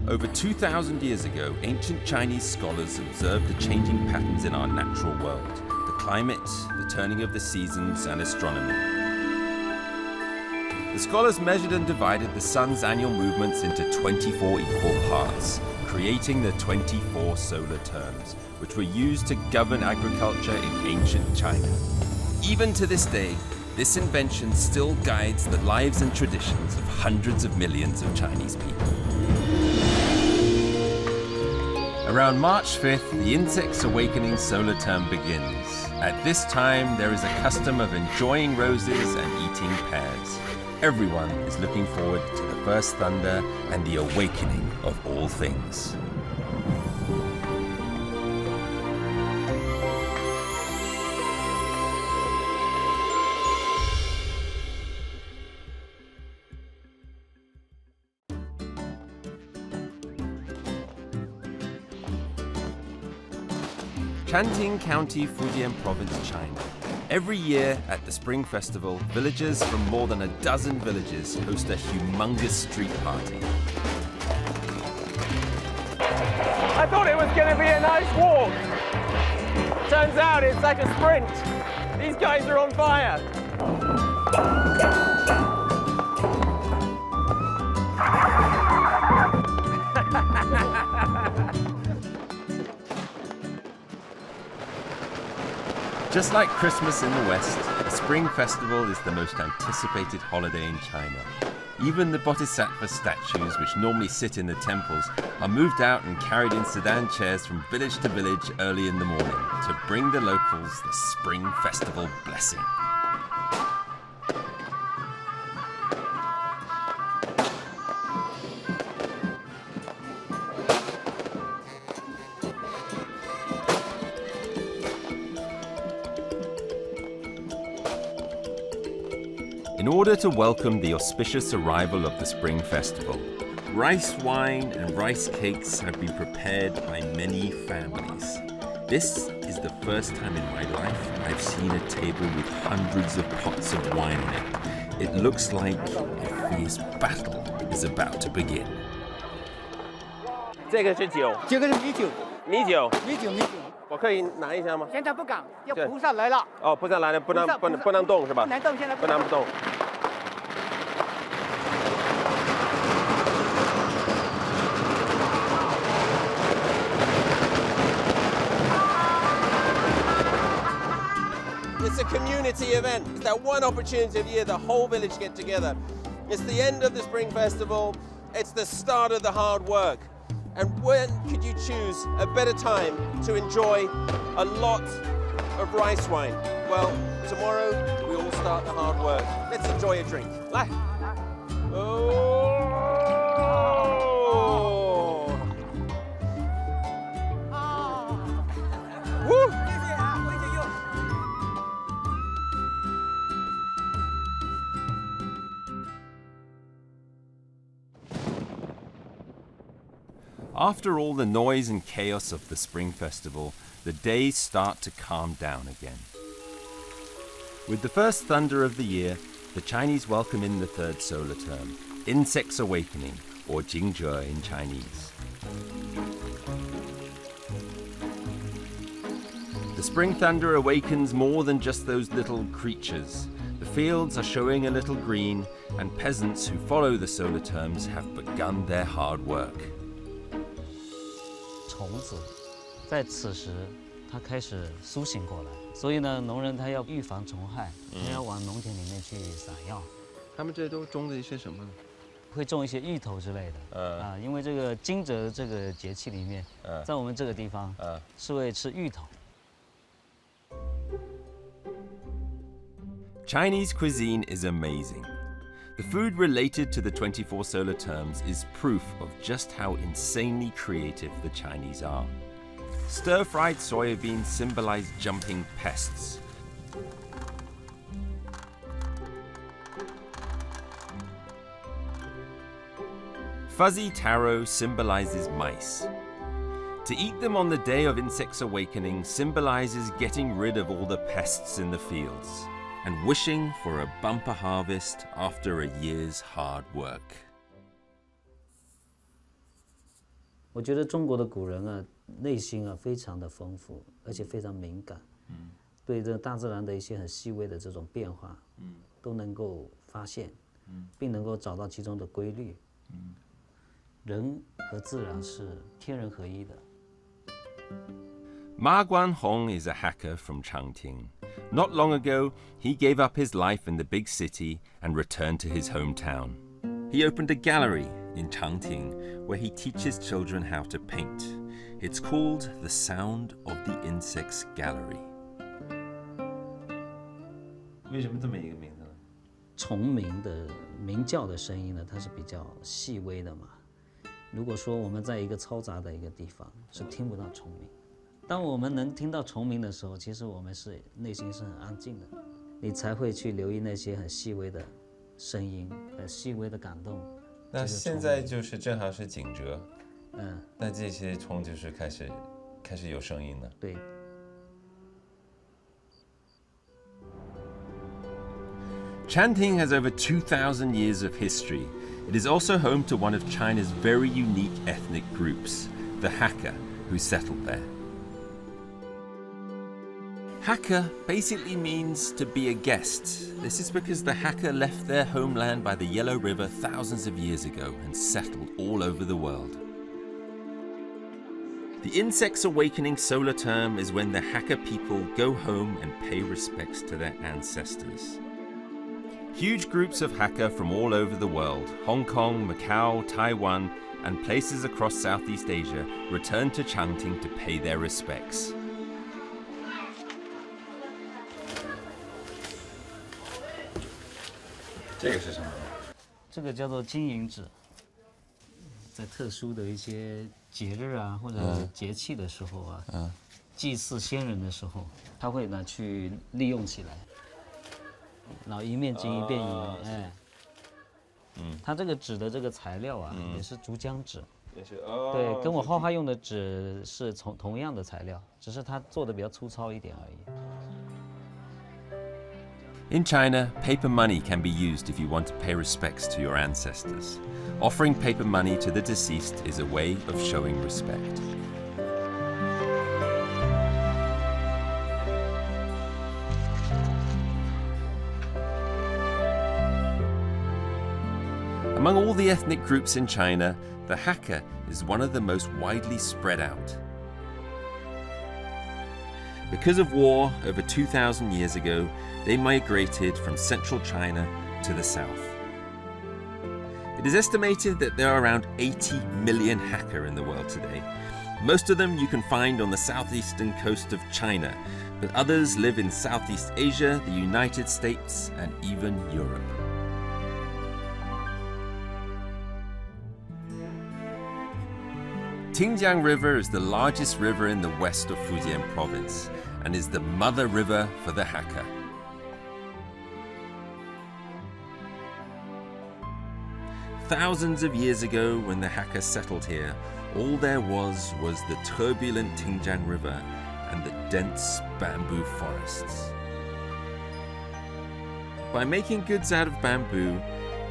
Over 2,000 years ago, ancient Chinese scholars observed the changing patterns in our natural world, the climate, the turning of the seasons, and astronomy. The scholars measured and divided the sun's annual movements into 24 equal parts, creating the 24 solar terms, which were used to govern agriculture in ancient China. Even to this day, this invention still guides the lives and traditions of hundreds of millions of Chinese people. Around March 5th, the insect's awakening solar term begins. At this time, there is a custom of enjoying roses and eating pears. Everyone is looking forward to the first thunder and the awakening of all things. Changting County, Fujian Province, China. Every year at the Spring Festival, villagers from more than a dozen villages host a humongous street party. I thought it was going to be a nice walk. Turns out it's like a sprint. These guys are on fire. Just like Christmas in the West, the Spring Festival is the most anticipated holiday in China. Even the Bodhisattva statues, which normally sit in the temples, are moved out and carried in sedan chairs from village to village early in the morning to bring the locals the Spring Festival blessing. In order to welcome the auspicious arrival of the Spring Festival, rice wine and rice cakes have been prepared by many families. This is the first time in my life I've seen a table with hundreds of pots of wine in it. It looks like a fierce battle is about to begin. 这个是酒，这个是米酒，米酒，米酒，米酒。我可以拿一下吗？现在不敢，要菩萨来了。哦，不能来了，不能动是吧？不能动，现在不能动。It's a community event. It's that one opportunity of the year the whole village get together. It's the end of the Spring Festival. It's the start of the hard work. And when could you choose a better time to enjoy a lot of rice wine? Well, tomorrow we all start the hard work. Let's enjoy a drink. Oh! Woo! After all the noise and chaos of the Spring Festival, the days start to calm down again. With the first thunder of the year, the Chinese welcome in the third solar term, insects awakening, or Jingjue in Chinese. The spring thunder awakens more than just those little creatures. The fields are showing a little green, and peasants who follow the solar terms have begun their hard work. 虫子在此时它开始苏醒过来，所以呢，农人他要预防虫害，他要往农田里面去撒药。他们这都种的一些什么呢？会种一些芋头之类的。因为这个惊蛰这个节气里面，在我们这个地方，是会吃芋头。 Chinese cuisine is amazing. The food related to the 24 solar terms is proof of just how insanely creative the Chinese are. Stir-fried soybeans symbolize jumping pests. Fuzzy taro symbolizes mice. To eat them on the day of insects awakening symbolizes getting rid of all the pests in the fields and wishing for a bumper harvest after a year's hard work. 我觉得中国的古人啊，内心啊非常的丰富，而且非常敏感，对这大自然的一些很细微的这种变化，都能够发现，并能够找到其中的规律。人和自然是天人合一的。Ma Guanhong is a Hakka from Changting. Not long ago, he gave up his life in the big city and returned to his hometown. He opened a gallery in Changting where he teaches children how to paint. It's called The Sound of the Insects Gallery. 为什么这么一个名字呢？虫鸣的鸣叫的声音呢，它是比较细微的嘛。如果说我们在一个嘈杂的一个地方是听不到虫鸣，当我们能听到虫鸣的时候，其实我们是内心是很安静的，你才会去留意那些很细微的声音，很细微的感动。那现在就是正好是惊蛰，那这些虫就是开始有声音了。对。Changting has over 2,000 years of history. It is also home to one of China's very unique ethnic groups, the Hakka, who settled there. Hakka basically means to be a guest. This is because the Hakka left their homeland by the Yellow River thousands of years ago and settled all over the world. The insect's awakening solar term is when the Hakka people go home and pay respects to their ancestors. Huge groups of Hakka from all over the world, Hong Kong, Macau, Taiwan, and places across Southeast Asia, return to Changting to pay their respects. 这个是什么？这个叫做金银纸，在特殊的一些节日啊，或者节气的时候啊，祭祀先人的时候，他会拿去利用起来。然后一面金一面银，它这个纸的这个材料啊，也是竹浆纸，对，跟我画画用的纸是同样的材料，只是它做的比较粗糙一点而已。In China, paper money can be used if you want to pay respects to your ancestors. Offering paper money to the deceased is a way of showing respect. Among all the ethnic groups in China, the Hakka is one of the most widely spread out. Because of war over 2,000 years ago, they migrated from central China to the south. It is estimated that there are around 80 million Hakka in the world today. Most of them you can find on the southeastern coast of China, but others live in Southeast Asia, the United States, and even Europe. Tingjiang River is the largest river in the west of Fujian province and is the mother river for the Hakka. Thousands of years ago, when the Hakka settled here, all there was the turbulent Tingjiang River and the dense bamboo forests. By making goods out of bamboo,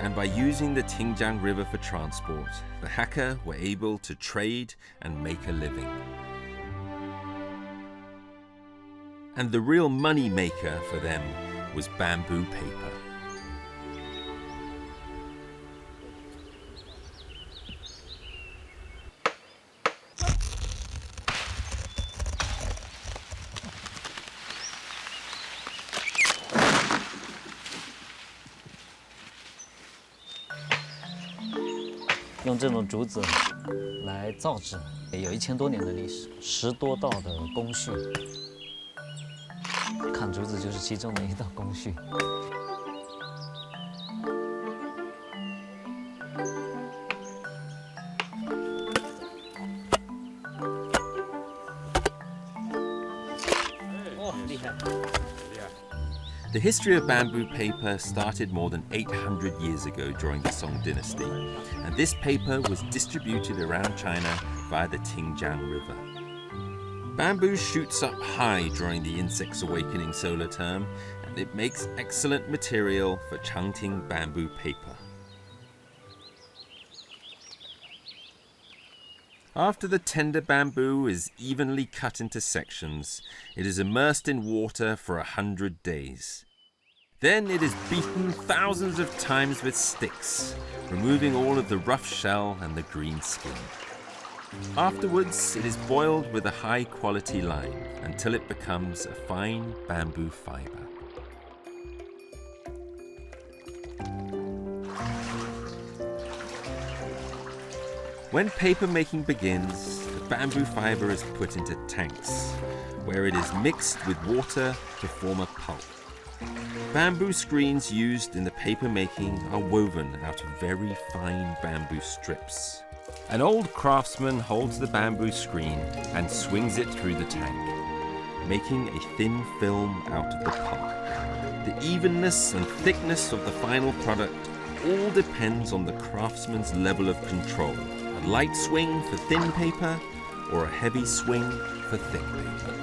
and by using the Tingjiang River for transport, the Hakka were able to trade and make a living. And the real money maker for them was bamboo paper. 用这种竹子来造纸，有1000多年的历史，10多道的工序。砍竹子就是其中的一道工序。哦，厉害！ The history of bamboo paper started more than 800 years ago during the Song dynasty, and this paper was distributed around China via the Tingjiang River. Bamboo shoots up high during the insect's awakening solar term, and it makes excellent material for Changting bamboo paper. After the tender bamboo is evenly cut into sections, it is immersed in water for 100 days. Then it is beaten thousands of times with sticks, removing all of the rough shell and the green skin. Afterwards, it is boiled with a high-quality lime until it becomes a fine bamboo fiber. When paper making begins, the bamboo fiber is put into tanks, where it is mixed with water to form a pulp. Bamboo screens used in the paper making are woven out of very fine bamboo strips. An old craftsman holds the bamboo screen and swings it through the tank, making a thin film out of the pulp. The evenness and thickness of the final product all depends on the craftsman's level of control. A light swing for thin paper or a heavy swing for thick paper.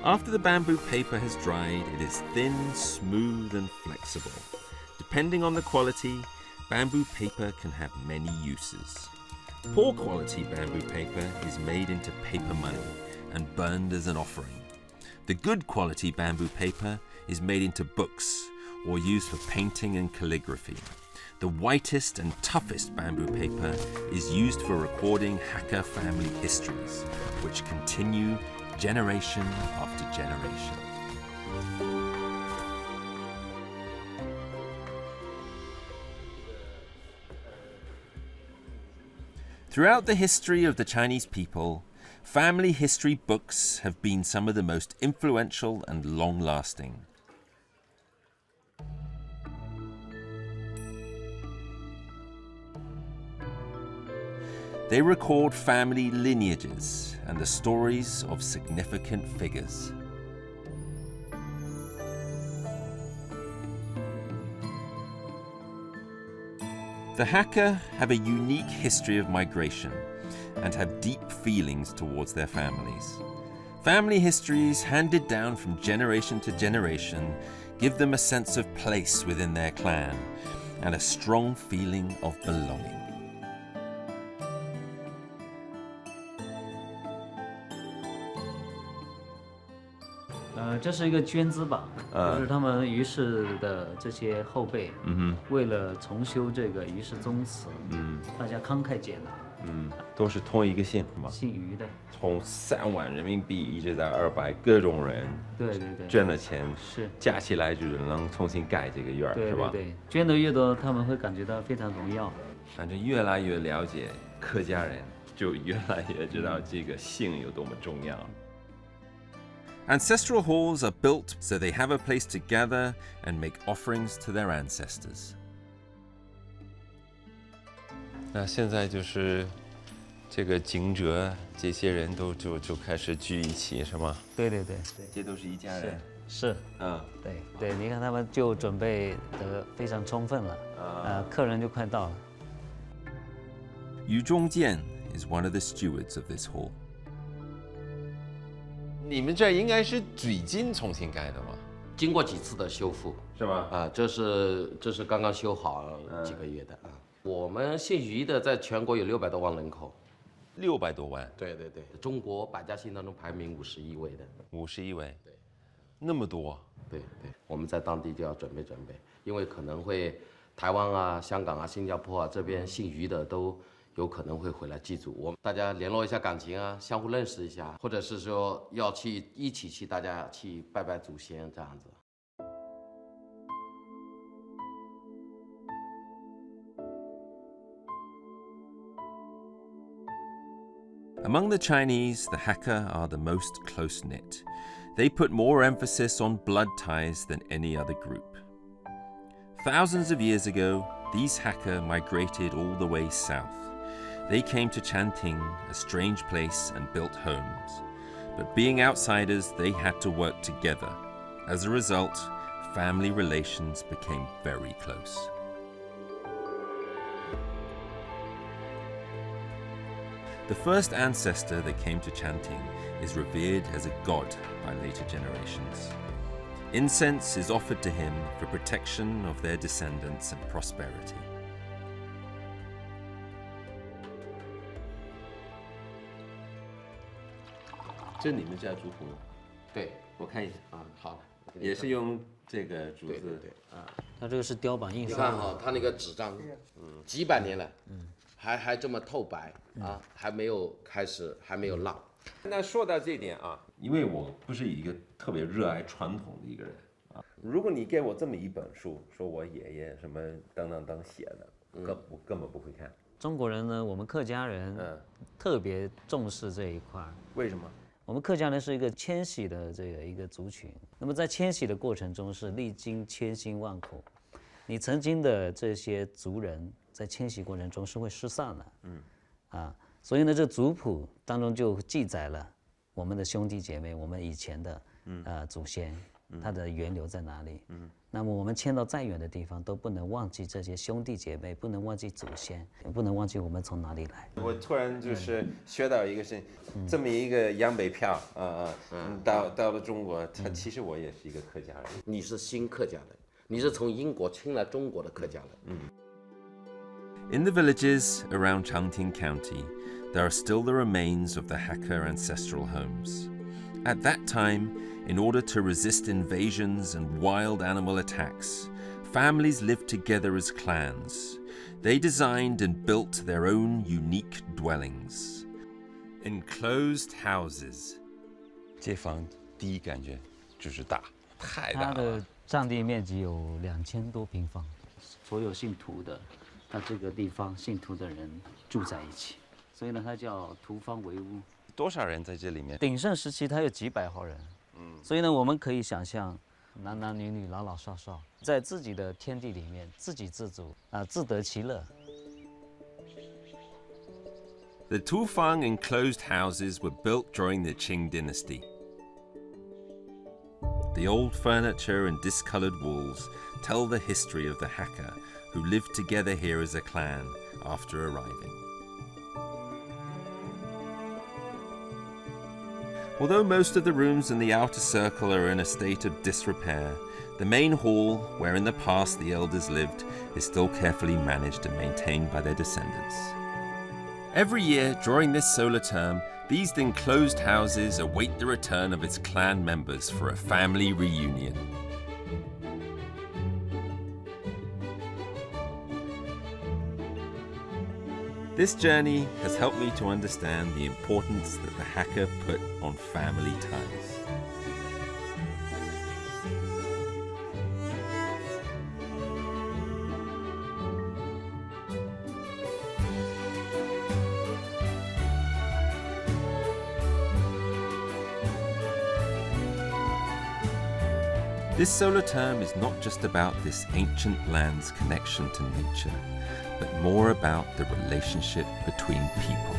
After the bamboo paper has dried, it is thin, smooth, and flexible. Depending on the quality, bamboo paper can have many uses. Poor quality bamboo paper is made into paper money and burned as an offering. The good quality bamboo paper is made into books or used for painting and calligraphy. The whitest and toughest bamboo paper is used for recording Hakka family histories, which continue generation after generation. Throughout the history of the Chinese people, family history books have been some of the most influential and long-lasting. They record family lineages and the stories of significant figures. The Hakka have a unique history of migration and have deep feelings towards their families. Family histories handed down from generation to generation give them a sense of place within their clan and a strong feeling of belonging. 这是一个捐资榜，就是他们于氏的这些后辈，为了重修这个于氏宗祠，大家慷慨解囊，都是同一个姓是吗？姓于的，从3万人民币一直到200，各种人对，捐了钱，是加起来就是能重新盖这个院儿，是吧？对，捐的越多，他们会感觉到非常荣耀。反正越来越了解客家人，就越来越知道这个姓有多么重要。Ancestral halls are built so they have a place to gather and make offerings to their ancestors. 那现在就是这个景者，这些人都就开始聚一起，是吗？对，这都是一家人。是，对，你看他们就准备得非常充分了，客人就快到了。Yu Zhongjian is one of the stewards of this hall. 你们这应该是最近重新盖的吗？经过几次的修复，是吗？这是刚刚修好几个月的啊。我们姓于的在全国有600多万人口，600多万。对，中国百家姓当中排名51位的。51位。对，那么多。对，我们在当地就要准备，因为可能会台湾啊、香港啊、新加坡啊这边姓于的都有可能会回来祭祖，我们大家联络一下感情啊，相互认识一下，或者是说要一起去大家去拜拜祖先这样子。Among the Chinese, the Hakka are the most close-knit. They put more emphasis on blood ties than any other group. Thousands of years ago, these Hakka migrated all the way south. They came to Changting, a strange place, and built homes. But being outsiders, they had to work together. As a result, family relations became very close. The first ancestor that came to Changting is revered as a god by later generations. Incense is offered to him for protection of their descendants and prosperity. 这你们家族谱吗？对，我看一下，啊，好，也是用这个竹子。对啊，它这个是雕版印你刷的。看哈，它那个纸张，几百年了，还这么透白啊，还没有开始，还没有烂。那说到这一点啊，因为我不是一个特别热爱传统的一个人啊，如果你给我这么一本书，说我爷爷什么等等等写的，我根本不会看。中国人呢，我们客家人特别重视这一块。为什么？我们客家人是一个迁徙的这个一个族群，那么在迁徙的过程中是历经千辛万苦，你曾经的这些族人在迁徙过程中是会失散的，所以呢，这族谱当中就记载了我们的兄弟姐妹，我们以前的祖先，它的源流在哪里？那么我们迁到再远的地方，都不能忘记这些兄弟姐妹，不能忘记祖先，也不能忘记我们从哪里来。我突然就是学到一个事，这么一个洋北票到了中国，其实我也是一个客家人。你是新客家人，你是从英国迁来中国的客家人。In the villages around Changting County, there are still the remains of the Hakka ancestral homes. At that time, in order to resist invasions and wild animal attacks, families lived together as clans. They designed and built their own unique dwellings. Enclosed houses. 这房第一感觉就是大，太大了。它的占地面积有2000多平方，所有姓涂的，那这个地方姓涂的人住在一起，所以呢，它叫涂方为屋。多少人在这里面？鼎盛时期它有几百号人，所以呢，我们可以想象，男男女女、老老少少，在自己的天地里面自给自足自得其乐。The Tufang enclosed houses were built during the Qing dynasty. The old furniture and discolored walls tell the history of the Hakka, who lived together here as a clan after arriving. Although most of the rooms in the outer circle are in a state of disrepair, the main hall, where in the past the elders lived, is still carefully managed and maintained by their descendants. Every year during this solar term, these enclosed houses await the return of its clan members for a family reunion. This journey has helped me to understand the importance that the Hakka put on family ties. This solar term is not just about this ancient land's connection to nature, but more about the relationship between people.